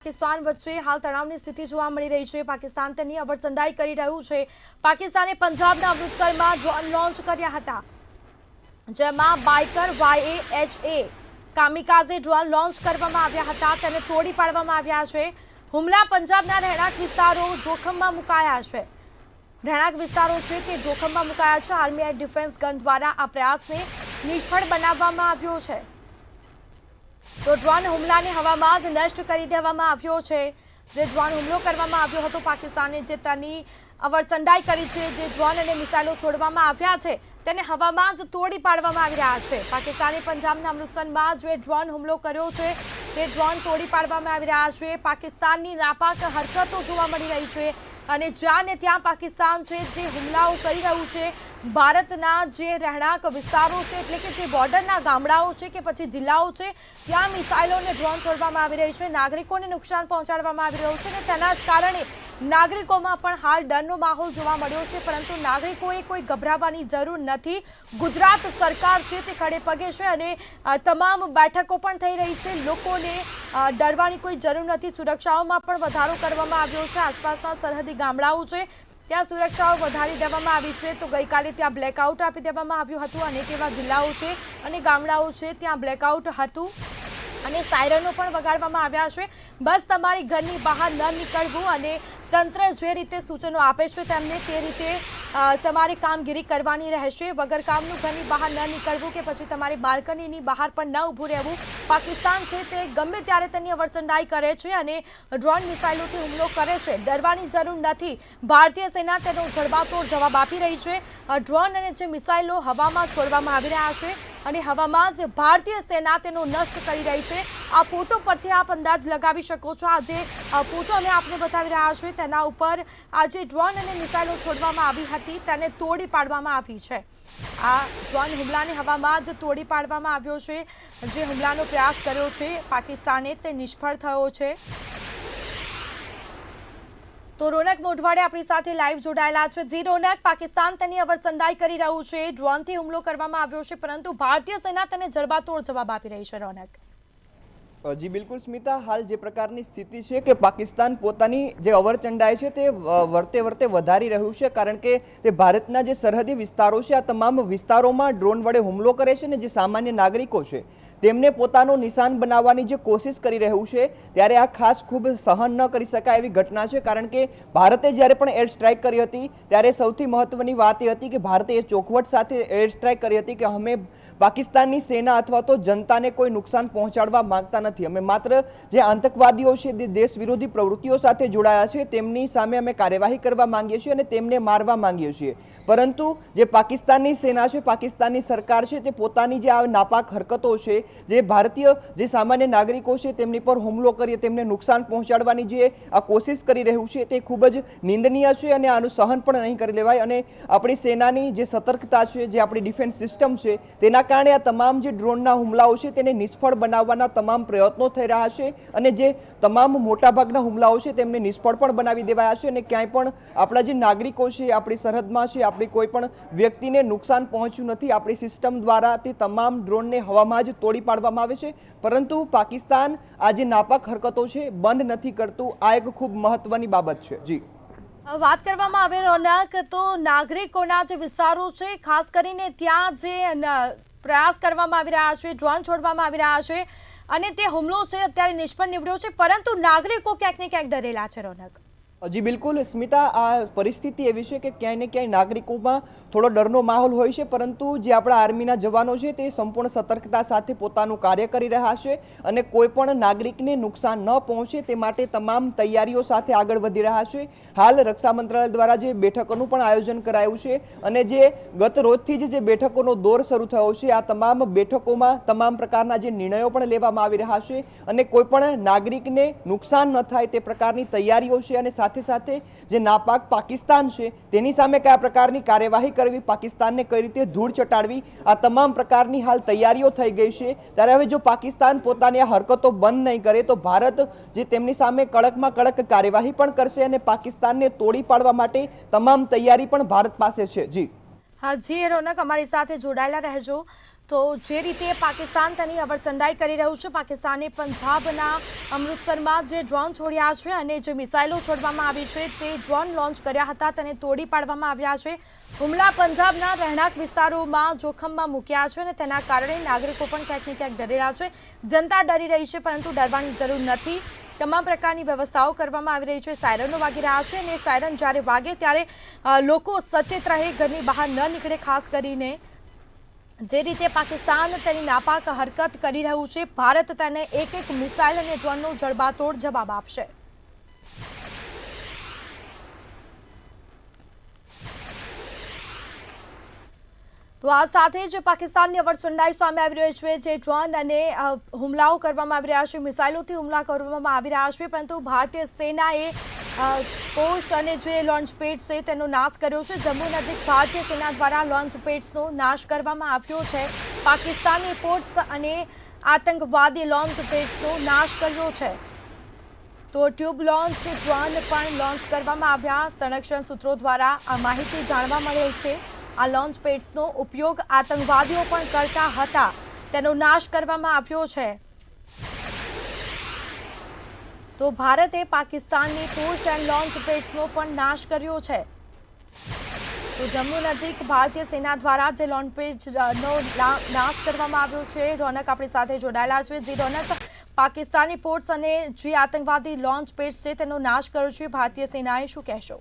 પાકિસ્તાન વચ્ચે હાલ તણાવની સ્થિતિ જોવા મળી રહી છે। પાકિસ્તાન તેની અવરચંડાઈ કરી રહ્યું છે। પાકિસ્તાને પંજાબના અમૃતસરમાં ડ્રોન લોન્ચ કર્યા હતા, જેમાં બાઇકર YAHA કામિકાઝે ડ્રોન લોન્ચ કરવામાં આવ્યા હતા, તેને તોડી પાડવામાં આવ્યા છે। હુમલા પંજાબના રહેણાંક વિસ્તારો જોખમમાં મુકાયા છે। રહેણાંક વિસ્તારો છે તે જોખમમાં મુકાયા છે। આર્મી એર ડિફેન્સ ગન દ્વારા આ પ્રયાસને નિષ્ફળ બનાવવામાં આવ્યો છે। તો ડ્રોન હુમલાને હવામાં જ નષ્ટ કરી દેવામાં આવ્યો છે। જે ડ્રોન હુમલો કરવામાં આવ્યો હતો, પાકિસ્તાને જે તેની અવરચંડાઈ કરી છે, જે ડ્રોન અને મિસાઇલો છોડવામાં આવ્યા છે, તેને હવામાં જ તોડી પાડવામાં આવી રહ્યા છે। પાકિસ્તાને પંજાબના અમૃતસરમાં જે ડ્રોન હુમલો કર્યો છે તે ડ્રોન તોડી પાડવામાં આવી રહ્યા છે। પાકિસ્તાનની નાપાક હરકતો જોવા મળી રહી છે અને જ્યાં ને ત્યાં પાકિસ્તાન છે જે હુમલાઓ કરી રહ્યું છે। ભારતના જે રહેણાંક વિસ્તારો છે, એટલે કે જે બોર્ડરના ગામડાઓ છે કે પછી જિલ્લાઓ છે, ત્યાં મિસાઇલોને ડ્રોન છોડવામાં આવી રહી છે, નાગરિકોને નુકસાન પહોંચાડવામાં આવી રહ્યું છે અને તેના જ કારણે નાગરિકોમાં પણ હાલ ડરનો માહોલ જોવા મળ્યો છે। પરંતુ નાગરિકોએ કોઈ ગભરાવાની જરૂર નથી। ગુજરાત સરકાર છે તે ખડે પગે છે અને તમામ બેઠકો પણ થઈ રહી છે। લોકોને ડરવાની કોઈ જરૂર નથી। સુરક્ષાઓમાં પણ વધારો કરવામાં આવ્યો છે। આસપાસના સરહદી ગામડાઓ છે ત્યાં સુરક્ષાઓ વધારી દેવામાં આવી છે। તો ગઈકાલે ત્યાં બ્લેકઆઉટ આપી દેવામાં આવ્યું હતું। અનેક એવા જિલ્લાઓ છે અને ગામડાઓ છે ત્યાં બ્લેકઆઉટ હતું અને સાયરનો પણ વગાડવામાં આવ્યા છે। બસ તમારી ઘરની બહાર ન નીકળવું અને તંત્ર જે રીતે સૂચનો આપે છે તેમને તે રીતે તમારે કામગીરી કરવાની રહેશે। વગર કામનું ઘરની બહાર ન નીકળવું કે પછી તમારી બાલ્કનીની બહાર પણ ન ઊભું રહેવું। પાકિસ્તાન છે તે ગમે ત્યારે તેની અવરચંડાઈ કરે છે અને ડ્રોન મિસાઇલોથી હુમલો કરે છે। ડરવાની જરૂર નથી। ભારતીય સેના તેનો જડબાતોડ જવાબ આપી રહી છે। ડ્રોન અને જે મિસાઇલો હવામાં છોડવામાં આવી રહ્યા છે અને હવામાં જ ભારતીય સેના તેનો નષ્ટ કરી રહી છે। આ ફોટો પરથી આપ અંદાજ લગાવી શકો છો। આ જે ફોટો અમે આપને બતાવી રહ્યા છીએ તેના ઉપર આ જે ડ્રોન અને મિસાઇલો છોડવામાં આવી હતી તેને તોડી પાડવામાં આવી છે। આ ડ્રોન હુમલાને હવામાં જ તોડી પાડવામાં આવ્યો છે। જે હુમલાનો પ્રયાસ કર્યો છે પાકિસ્તાને તે નિષ્ફળ થયો છે। તો રોનક મોઢવાડે આપણી સાથે લાઈવ જોડાયેલા છે। જી રોનક, પાકિસ્તાન તેની અવરચંડાઈ કરી રહ્યું છે, ડ્રોનથી હુમલો કરવામાં આવ્યો છે, પરંતુ ભારતીય સેના તેને જડબાતોડ જવાબ આપી રહી છે। રોનક જી બિલકુલ સ્મિતા, હાલ જે પ્રકારની સ્થિતિ છે કે પાકિસ્તાન પોતાની જે અવરચંડાઈ છે તે વર્તે વધારી રહ્યું છે, કારણ કે તે ભારતના જે સરહદી વિસ્તારો છે આ તમામ વિસ્તારોમાં ડ્રોન વડે હુમલો કરે છે ને જે સામાન્ય નાગરિકો છે તેમને પોતાનું નિશાન બનાવવાની જે કોશિશ કરી રહ્યું છે, ત્યારે આ ખાસ ખૂબ સહન ન કરી શકાય એવી ઘટના છે। કારણ કે ભારતે જ્યારે પણ એર સ્ટ્રાઇક કરી હતી ત્યારે સૌથી મહત્વની વાત એ હતી કે ભારતે એ ચોખવટ સાથે એર સ્ટ્રાઇક કરી હતી કે અમે પાકિસ્તાનની સેના અથવા તો જનતાને કોઈ નુકસાન પહોંચાડવા માંગતા નથી। અમે માત્ર જે આતંકવાદીઓ છે, દેશ વિરોધી પ્રવૃત્તિઓ સાથે જોડાયા છે તેમની સામે અમે કાર્યવાહી કરવા માંગીએ છીએ અને તેમને મારવા માંગીએ છીએ। પરંતુ જે પાકિસ્તાનની સેના છે, પાકિસ્તાનની સરકાર છે, તે પોતાની જે આ નાપાક હરકતો છે, જે ભારતીય જે સામાન્ય નાગરિકો છે તેમની પર હુમલો કરી તેમને નુકસાન પહોંચાડવાની જે આ કોશિશ કરી રહ્યું છે તે ખૂબ જ નિંદનીય છે અને આનું સહન પણ નહીં કરી લેવાય। અને આપણી સેનાની જે સતર્કતા છે, જે આપણી ડિફેન્સ સિસ્ટમ છે, તેના કારણે આ તમામ જે ડ્રોનના હુમલાઓ છે તેને નિષ્ફળ બનાવવાના તમામ પ્રયત્નો થઈ રહ્યા છે અને જે તમામ મોટાભાગના હુમલાઓ છે તેમને નિષ્ફળ પણ બનાવી દેવાયા છે અને ક્યાંય પણ આપણા જે નાગરિકો છે, આપણી સરહદમાં છે, આપણી કોઈ પણ વ્યક્તિને નુકસાન પહોંચ્યું નથી। આપણી સિસ્ટમ દ્વારા તે તમામ ડ્રોનને હવામાં જ તોડી પાડવામાં આવે છે, પરંતુ પાકિસ્તાન આ જે નાપાક હરકતો છે બંધ નથી કરતું। આ એક ખૂબ મહત્વની બાબત છે। જી વાત કરવામાં આવે રોનક, તો નાગરિકોના જે વિસ્તારો છે ખાસ કરીને ત્યાં જે પ્રયાસ કરવામાં આવી રહ્યા છે, ડ્રોન છોડવામાં આવી રહ્યા છે અને તે હુમલો છે અત્યારે નિષ્ફળ નીવડ્યો છે, પરંતુ નાગરિકો ક્યાંક ને ક્યાંક ડરેલા છે। રોનક જી બિલકુલ સ્મિતા, આ પરિસ્થિતિ એવી છે કે ક્યાંય ને ક્યાંય નાગરિકોમાં થોડો ડરનો માહોલ હોય છે, પરંતુ જે આપણા આર્મીના જવાનો છે તે સંપૂર્ણ સતર્કતા સાથે પોતાનું કાર્ય કરી રહ્યા છે અને કોઈ પણ નાગરિકને નુકસાન ન પહોંચે તે માટે તમામ તૈયારીઓ સાથે આગળ વધી રહ્યા છે। હાલ રક્ષા મંત્રાલય દ્વારા જે બેઠકોનું પણ આયોજન કરાયું છે અને જે ગત રોજથી જ જે બેઠકોનો દોર શરૂ થયો છે, આ તમામ બેઠકોમાં તમામ પ્રકારના જે નિર્ણયો પણ લેવામાં આવી રહ્યા છે અને કોઈ પણ નાગરિકને નુકસાન ન થાય તે પ્રકારની તૈયારીઓ છે અને સાથે સાથે જે નાપાક પાકિસ્તાન છે તેની સામે કયા પ્રકારની કાર્યવાહી કરવી, પાકિસ્તાનને કઈ રીતે ધૂળ ચટાડવી, આ તમામ પ્રકારની હાલ તૈયારીઓ થઈ ગઈ છે। ત્યારે હવે જો પાકિસ્તાન પોતાની આ હરકતો બંધ નહીં કરે તો ભારત જે તેમની સામે કડકમાં કડક કાર્યવાહી પણ કરશે અને પાકિસ્તાનને તોડી પાડવા માટે તમામ તૈયારી પણ ભારત પાસે છે। જી હા જી રોનક, અમારી સાથે જોડાયેલા રહેજો। તો જે રીતે પાકિસ્તાન તેની અવરચંડાઈ કરી રહ્યું છે, પાકિસ્તાને પંજાબના અમૃતસરમાં જે ડ્રોન છોડ્યા છે અને જે મિસાઇલો છોડવામાં આવી છે તે ડ્રોન લોન્ચ કર્યા હતા તેને તોડી પાડવામાં આવ્યા છે. હુમલા પંજાબના રહેણાંક વિસ્તારોમાં જોખમમાં મૂક્યા છે અને તેના કારણે નાગરિકો પણ ક્યાંક ને ક્યાંક ડરેલા છે. જનતા ડરી રહી છે, પરંતુ ડરવાની જરૂર નથી. તમામ પ્રકારની વ્યવસ્થાઓ કરવામાં આવી રહી છે. સાયરનો વાગી રહ્યા છે અને સાયરન જ્યારે વાગે ત્યારે લોકો સચેત રહે, ઘરની બહાર ન નીકળે. ખાસ કરીને જે રીતે પાકિસ્તાન તેની નાપાક હરકત કરી રહ્યું છે, ભારત તેને એક મિસાઇલ અને ડ્રોનનો જડબાતોડ જવાબ આપશે. તો આ સાથે જ પાકિસ્તાનની અવરચંડાઈ સામે આવી રહી છે. જે ડ્રોન અને હુમલાઓ કરવામાં આવી રહ્યા છે, મિસાઇલોથી હુમલા કરવામાં આવી રહ્યા છે, પરંતુ ભારતીય સેનાએ પોસ્ટ અને જે લોન્ચ પેડ છે તેનો નાશ કર્યો છે. જમ્મુ નજીક ભારતીય સેના દ્વારા લોન્ચ પેડ્સનો નાશ કરવામાં આવ્યો છે. પાકિસ્તાની પોસ્ટ અને આતંકવાદી લોન્ચ પેડ્સનો નાશ કર્યો છે. તો ટ્યુબ લોન્ચ ડ્રોન પણ લોન્ચ કરવામાં આવ્યા. સંરક્ષણ સૂત્રો દ્વારા આ માહિતી જાણવા મળેલ છે. આ લોન્ચ પેડ્સનો ઉપયોગ આતંકવાદીઓ પણ કરતા હતા, તેનો નાશ કરવામાં આવ્યો છે. તો ભારતે પાકિસ્તાનની પોસ્ટ એન્ડ લોન્ચ પેડ્સનો પણ નાશ કર્યો છે. તો જમ્મુ નજીક ભારતીય સેના દ્વારા જે લોન્ચ પેડ્સનો નાશ કરવામાં આવ્યો છે. રોનક આપણી સાથે જોડાયેલા છે. જે રોનક, પાકિસ્તાની પોસ્ટ અને જે આતંકવાદી લોન્ચ પેડ્સ છે તેનો નાશ કર્યો છે ભારતીય સેનાએ, શું કહેશો?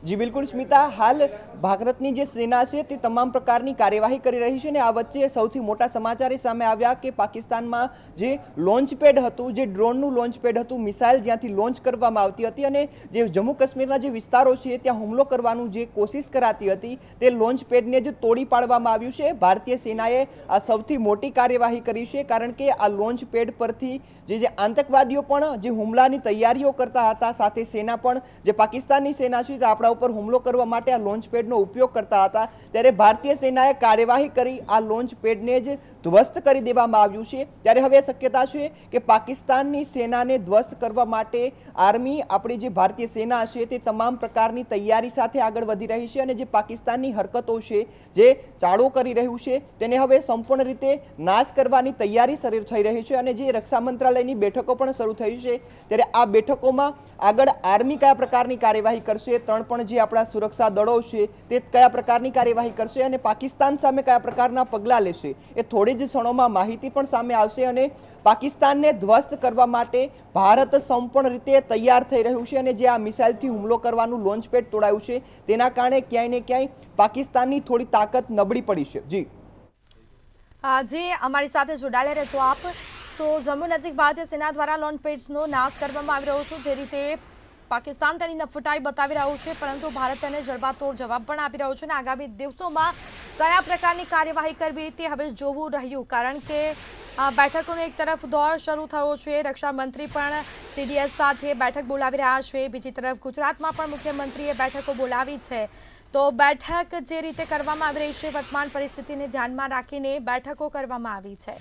જી બિલકુલ સ્મિતા, હાલ ભારતની જે સેના છે તે તમામ પ્રકારની કાર્યવાહી કરી રહી છે અને આ વચ્ચે સૌથી મોટા સમાચાર સામે આવ્યા કે પાકિસ્તાનમાં જે લોન્ચ પેડ હતું, જે ડ્રોનનું લોન્ચ પેડ હતું, મિસાઇલ જ્યાંથી લોન્ચ કરવામાં આવતી હતી અને જે જમ્મુ કાશ્મીરના જે વિસ્તારો છે ત્યાં હુમલો કરવાનું જે કોશિશ કરાતી હતી તે લોન્ચ પેડને જ તોડી પાડવામાં આવ્યું છે. ભારતીય સેનાએ આ સૌથી મોટી કાર્યવાહી કરી છે, કારણ કે આ લોન્ચ પેડ પરથી જે આતંકવાદીઓ પણ જે હુમલાની તૈયારીઓ કરતા હતા, સાથે સેના પણ જે પાકિસ્તાનની સેના છે તે આપણા ઉપર હુમલો કરવા માટે આ લોન્ચ પેડનો ઉપયોગ કરતા હતા, ત્યારે ભારતીય સેનાએ કાર્યવાહી કરી આ લોન્ચ પેડને જ ધ્વસ્ત કરી દેવામાં આવ્યું છે. ત્યારે હવે શક્યતા છે કે પાકિસ્તાનની સેનાને ધ્વસ્ત કરવા માટે આર્મી, આપણી જે ભારતીય સેના છે તે તમામ પ્રકારની તૈયારી સાથે આગળ વધી રહી છે અને જે પાકિસ્તાનની હરકતો છે, જે ચાળો કરી રહ્યું છે, તેને હવે સંપૂર્ણ રીતે નાશ કરવાની તૈયારી શરૂ થઈ રહી છે અને જે રક્ષા મંત્રાલયની બેઠકો પણ શરૂ થઈ છે. ત્યારે આ બેઠકોમાં આગળ આર્મી કયા પ્રકારની કાર્યવાહી કરશે, પણ જે આપણા સુરક્ષા દળો છે તે કયા પ્રકારની કાર્યવાહી કરશે અને પાકિસ્તાન સામે કયા પ્રકારના પગલાં લેશે, એ થોડી જ ક્ષણોમાં માહિતી પણ સામે આવશે. અને પાકિસ્તાનને ધ્વસ્ત કરવા માટે ભારત સંપૂર્ણ રીતે તૈયાર થઈ રહ્યું છે અને જે આ મિસાઇલથી હુમલો કરવાનું લોન્ચ પેડ તોડાયું છે તેના કારણે ક્યાંય ને ક્યાંય પાકિસ્તાનની થોડી તાકાત નબળી પડી છે. જી અમારી સાથે જોડાયેલા રહેજો આપ. તો જમ્મુ નજીક ભારતીય સેના દ્વારા લોન્ચ પેડ્સનો નાશ કરવામાં આવી રહ્યો છે. જે રીતે પાકિસ્તાન તેની નફટાઈ બતાવી રહ્યું છે, પરંતુ ભારત તેને જડબાતોડ જવાબ પણ આપી રહ્યો છે અને આગામી દિવસોમાં કયા પ્રકારની કાર્યવાહી કરવી તે હવે જોવું રહ્યું, કારણ કે બેઠકોનો એક તરફ દોર શરૂ થયો છે. રક્ષા મંત્રી પણ CDS સાથે બેઠક બોલાવી રહ્યા છે. બીજી તરફ ગુજરાતમાં પણ મુખ્યમંત્રીએ બેઠકો બોલાવી છે. તો બેઠક જે રીતે કરવામાં આવી રહી છે, વર્તમાન પરિસ્થિતિને ધ્યાનમાં રાખીને બેઠકો કરવામાં આવી છે.